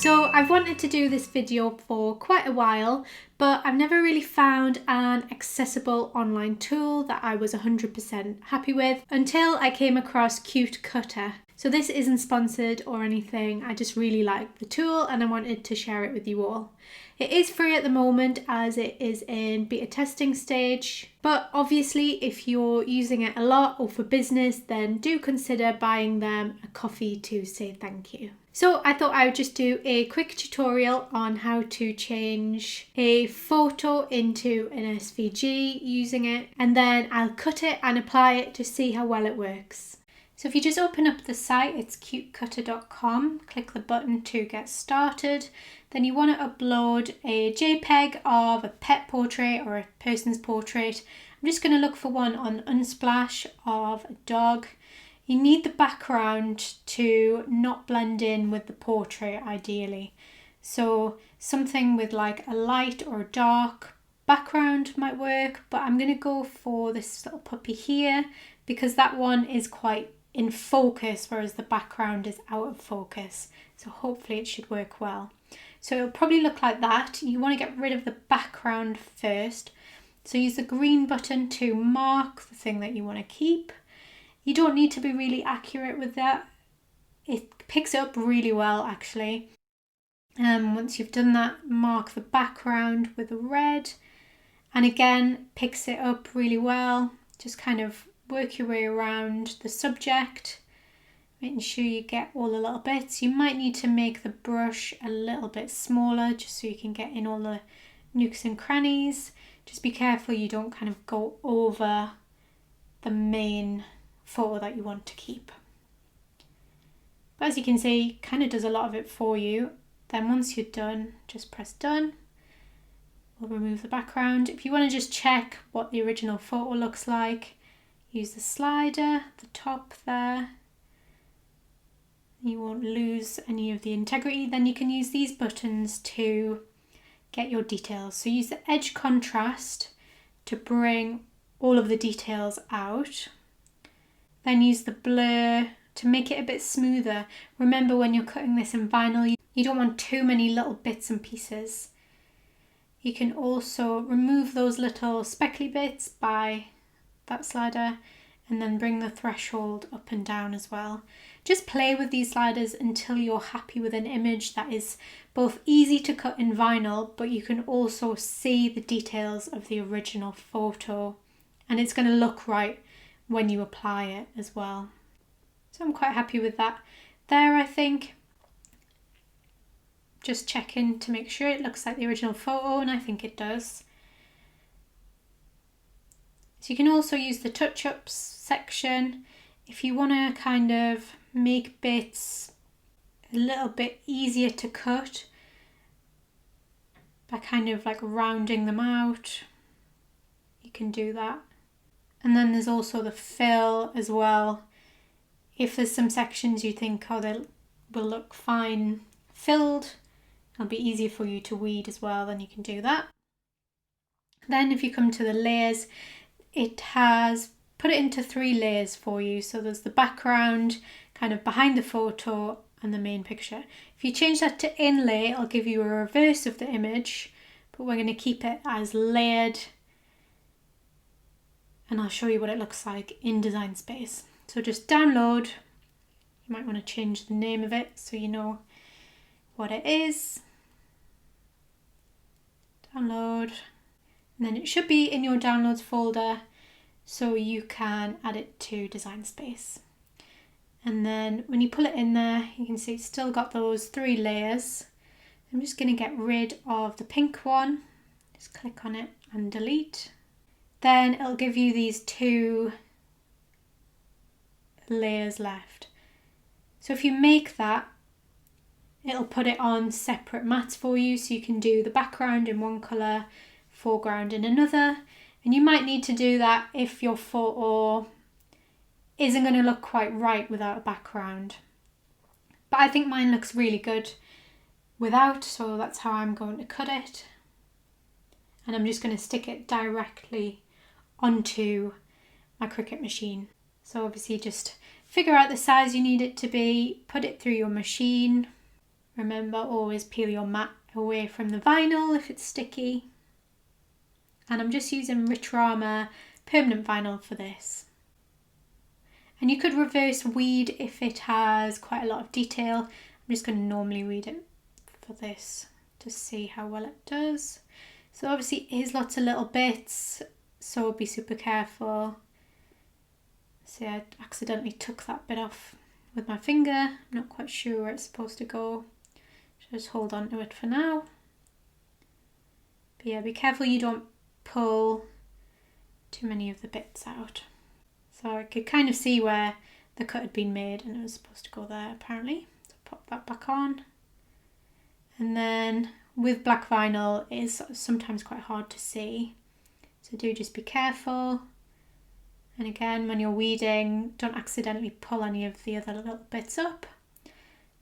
So I've wanted to do this video for quite a while, but I've never really found an accessible online tool that I was 100% happy with until I came across Cricut. So this isn't sponsored or anything, I just really like the tool and I wanted to share it with you all. It is free at the moment as it is in beta testing stage, but obviously if you're using it a lot or for business, then do consider buying them a coffee to say thank you. So I thought I would just do a quick tutorial on how to change a photo into an SVG using it, and then I'll cut it and apply it to see how well it works. So if you just open up the site, it's cutecutter.com, click the button to get started. Then you want to upload a JPEG of a pet portrait or a person's portrait. I'm just going to look for one on Unsplash of a dog. You need the background to not blend in with the portrait ideally. So something with like a light or a dark background might work, but I'm going to go for this little puppy here because that one is quite in focus, whereas the background is out of focus. So hopefully it should work well. So it'll probably look like that. You want to get rid of the background first. So use the green button to mark the thing that you want to keep. You don't need to be really accurate with that. It picks it up really well actually. Once you've done that, mark the background with a red. And again, picks it up really well. Just kind of work your way around the subject, making sure you get all the little bits. You might need to make the brush a little bit smaller just so you can get in all the nooks and crannies. Just be careful you don't kind of go over the main photo that you want to keep. But as you can see, kind of does a lot of it for you. Then once you're done, just press done. We'll remove the background. If you want to just check what the original photo looks like, use the slider at the top there. You won't lose any of the integrity. Then you can use these buttons to get your details. So use the edge contrast to bring all of the details out. Then use the blur to make it a bit smoother. Remember when you're cutting this in vinyl, you don't want too many little bits and pieces. You can also remove those little speckly bits by that slider and then bring the threshold up and down as well. Just play with these sliders until you're happy with an image that is both easy to cut in vinyl, but you can also see the details of the original photo and it's going to look right when you apply it as well. So I'm quite happy with that there, I think. Just checking to make sure it looks like the original photo, and I think it does. So you can also use the touch-ups section if you want to kind of make bits a little bit easier to cut by kind of like rounding them out. You can do that. And then there's also the fill as well. If there's some sections you think, oh, they will look fine filled, it'll be easier for you to weed as well, then you can do that. Then if you come to the layers, it has put it into 3 layers for you. So there's the background kind of behind the photo and the main picture. If you change that to inlay, it'll give you a reverse of the image, but we're going to keep it as layered. And I'll show you what it looks like in Design Space. So just download. You might want to change the name of it so you know what it is. Download. And then it should be in your downloads folder so you can add it to Design Space. And then when you pull it in there, you can see it's still got those 3 layers. I'm just going to get rid of the pink one. Just click on it and delete. Then it'll give you these 2 layers left. So if you make that, it'll put it on separate mats for you, so you can do the background in one colour, foreground in another. And you might need to do that if your photo isn't going to look quite right without a background. But I think mine looks really good without, so that's how I'm going to cut it. And I'm just going to stick it directly onto my Cricut machine. So obviously just figure out the size you need it to be, put it through your machine, Remember, always peel your mat away from the vinyl if it's sticky. And I'm just using Richarama permanent vinyl for this. And you could reverse weed if it has quite a lot of detail. I'm just going to normally weed it for this to see how well it does. So obviously it is lots of little bits, so be super careful. See, I accidentally took that bit off with my finger. I'm not quite sure where it's supposed to go. Just hold on to it for now. But yeah, be careful you don't pull too many of the bits out. So I could kind of see where the cut had been made and it was supposed to go there apparently. So pop that back on. And then with black vinyl it is sometimes quite hard to see. So do just be careful. And again, when you're weeding, don't accidentally pull any of the other little bits up.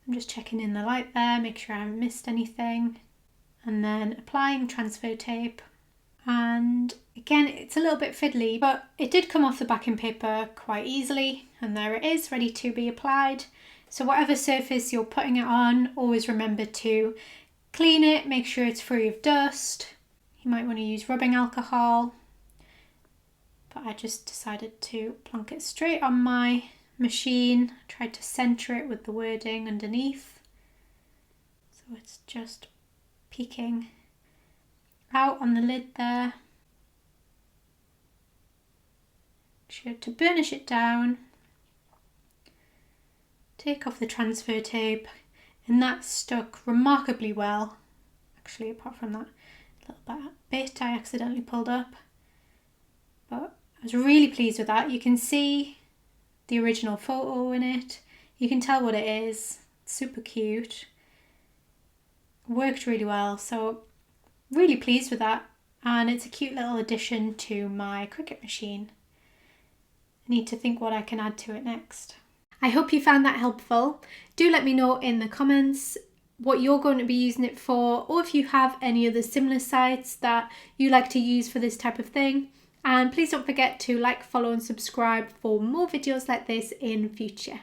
I'm just checking in the light there, make sure I haven't missed anything. And then applying transfer tape. And again, it's a little bit fiddly, but it did come off the backing paper quite easily. And there it is, ready to be applied. So whatever surface you're putting it on, always remember to clean it, make sure it's free of dust. You might want to use rubbing alcohol. But I just decided to plonk it straight on my machine. Tried to centre it with the wording underneath. So it's just peeking out on the lid there. Sure to burnish it down. Take off the transfer tape, and that stuck remarkably well. Actually, apart from that little bit I accidentally pulled up. But I was really pleased with that. You can see the original photo in it. You can tell what it is. It's super cute. Worked really well. So really pleased with that. And it's a cute little addition to my Cricut machine. I need to think what I can add to it next. I hope you found that helpful. Do let me know in the comments what you're going to be using it for, or if you have any other similar sites that you like to use for this type of thing. And please don't forget to like, follow and subscribe for more videos like this in future.